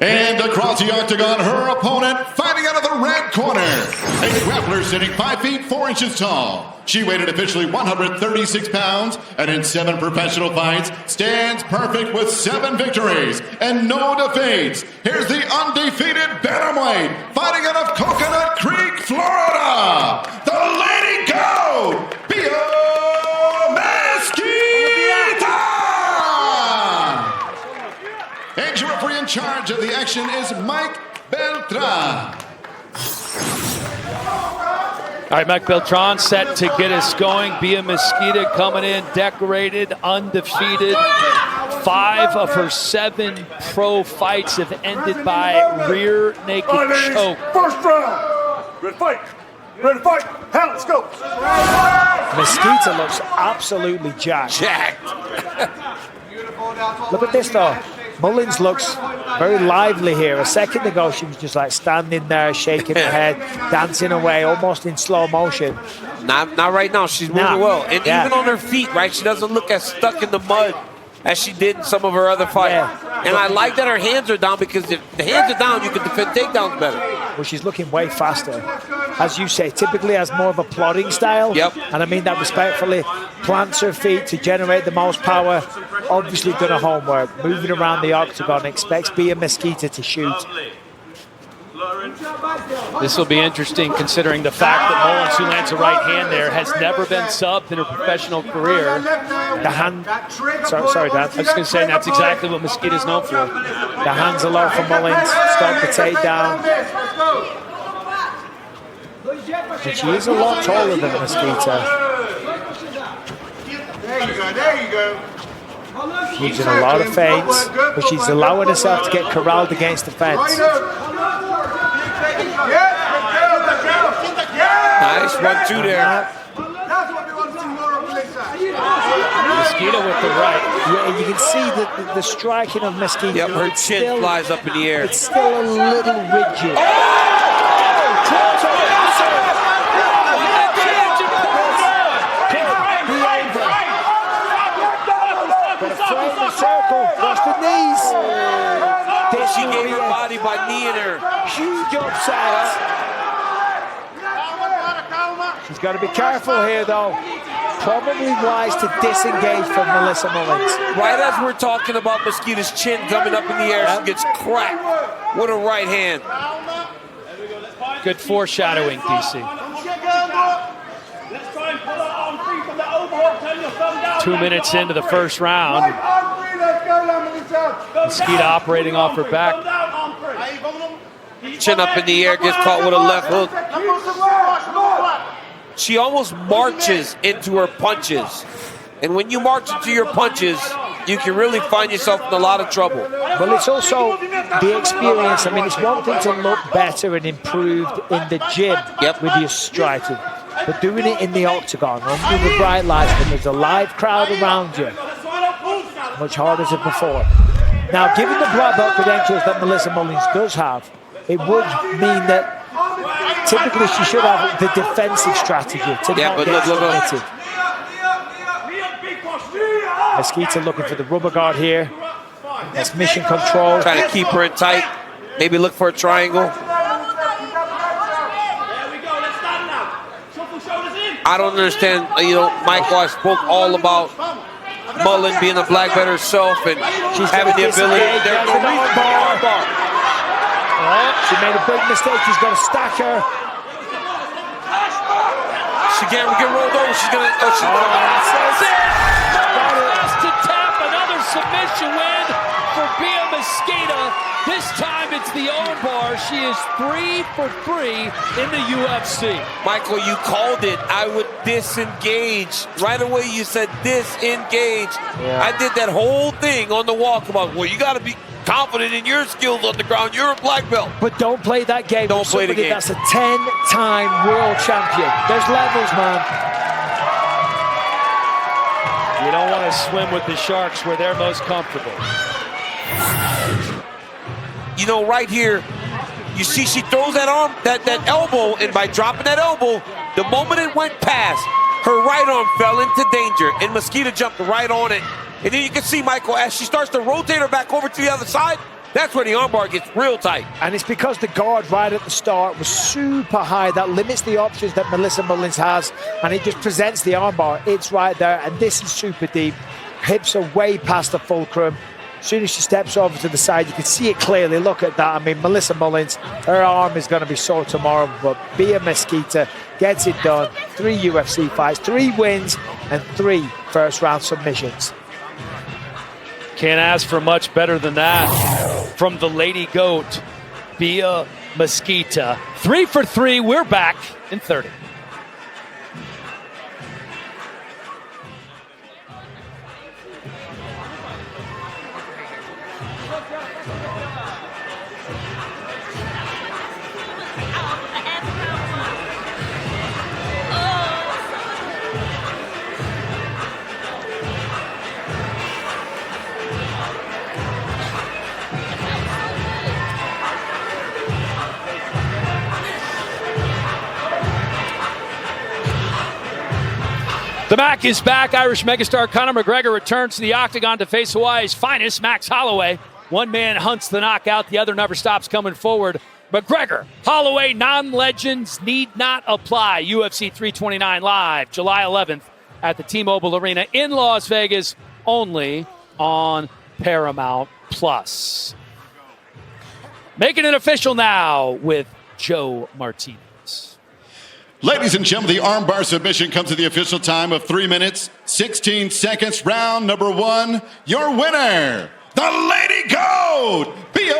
And across the octagon, her opponent fighting out of the red corner. A grappler sitting 5 feet 4 inches tall. She weighed an officially 136 pounds and in 7 professional fights stands perfect with 7 victories and no defeats. Here's the undefeated bantamweight fighting out of Coconut Creek, Florida. The Lady Goat, Bia Mesquita! And your referee in charge of the action is Mike Beltran. All right, Mike Beltran set to get us going. Bia Mesquita coming in decorated, undefeated. 5 of her 7 pro fights have ended by rear naked choke. First round. Ready to fight. Ready to fight. Hell, let's go. Mesquita looks absolutely jacked. Look at this though. Mullins looks very lively here. A second ago, she was just like standing there, shaking her head, dancing away, almost in slow motion. Not right now. She's moving well. And even on her feet, right? She doesn't look as stuck in the mud as she did in some of her other fights. Yeah. And I like that her hands are down, because if the hands are down, you can defend takedowns better. Well, she's looking way faster. As you say, typically has more of a plodding style. Yep. And I mean that respectfully. Plants her feet to generate the most power. Obviously done her homework. Moving around the octagon. Expects Bia Mesquita to shoot. This will be interesting considering the fact that Mullins, who lands a right hand there, has never been subbed in her professional career. The hand, sorry, Dan. I was just going to say, that's exactly what Mesquita's known for. The hands are low for Mullins. Stop the takedown. And she is a lot taller than Mesquita. There you go. There you go. Using a lot of feints, but she's allowing herself to get corralled against the fence. Nice 1-2 there. Mesquita with the right. Yeah, you can see the striking of Mesquita. Yep, her chin flies up in the air. It's still a little rigid. Circle, watch the knees. She gave her body by kneeing her. Huge upset. She's got to be careful here, though. Probably wise to disengage from Melissa Mullins. Right as we're talking about Mesquita's chin coming up in the air, she gets cracked with a right hand. Good foreshadowing, DC. 2 minutes into the first round. Mesquita operating off her back. Chin up in the air, gets caught with a left hook. She almost marches into her punches. And when you march into your punches, you can really find yourself in a lot of trouble. Well, it's also the experience. I mean, it's one thing to look better and improved in the gym with your striking, but doing it in the octagon, under the bright lights, when there's a live crowd around you, much harder to perform. Now, given the black belt credentials that Melissa Mullins does have, it would mean that typically she should have the defensive strategy to not get submitted. Mesquita looking for the rubber guard here. That's mission control. Trying to keep her in tight. Maybe look for a triangle. I don't understand, Michael, I spoke all about Mullen being a black belt herself and she's having the ability. There's no bar. She made a big mistake. She's got to stack her. She can't get rolled over. She's going to... Has to tap another submission win for Bia Mesquita. This time it's the armbar. She is 3 for 3 in the UFC. Michael, you called it. I would disengage. Right away you said disengage. Yeah. I did that whole thing on the walkabout. Well, you got to be confident in your skills on the ground. You're a black belt. But don't play that game. Don't play the game. That's a 10-time world champion. There's levels, man. You don't want to swim with the sharks where they're most comfortable. Right here, you see she throws that arm, that elbow, and by dropping that elbow, the moment it went past, her right arm fell into danger, and Mesquita jumped right on it. And then you can see, Michael, as she starts to rotate her back over to the other side, That's where the armbar gets real tight. And it's because the guard right at the start was super high. That limits the options that Melissa Mullins has, and it just presents the armbar. It's right there, and this is super deep. Hips are way past the fulcrum. As soon as she steps over to the side, you can see it clearly. Look at that. I mean, Melissa Mullins, her arm is going to be sore tomorrow, but Bia Mesquita gets it done. 3 UFC fights, 3 wins, and 3 first-round submissions. Can't ask for much better than that from the Lady Goat, Bia Mesquita. 3 for 3. We're back in 30. The Mac is back. Irish megastar Conor McGregor returns to the octagon to face Hawaii's finest, Max Holloway. One man hunts the knockout. The other never stops coming forward. McGregor, Holloway, non-legends need not apply. UFC 329 live, July 11th at the T-Mobile Arena in Las Vegas, only on Paramount+. Making it official now with Joe Martinez. Ladies and gentlemen, the armbar submission comes to the official time of 3 minutes, 16 seconds. Round number 1, your winner, the Lady Goat, Bia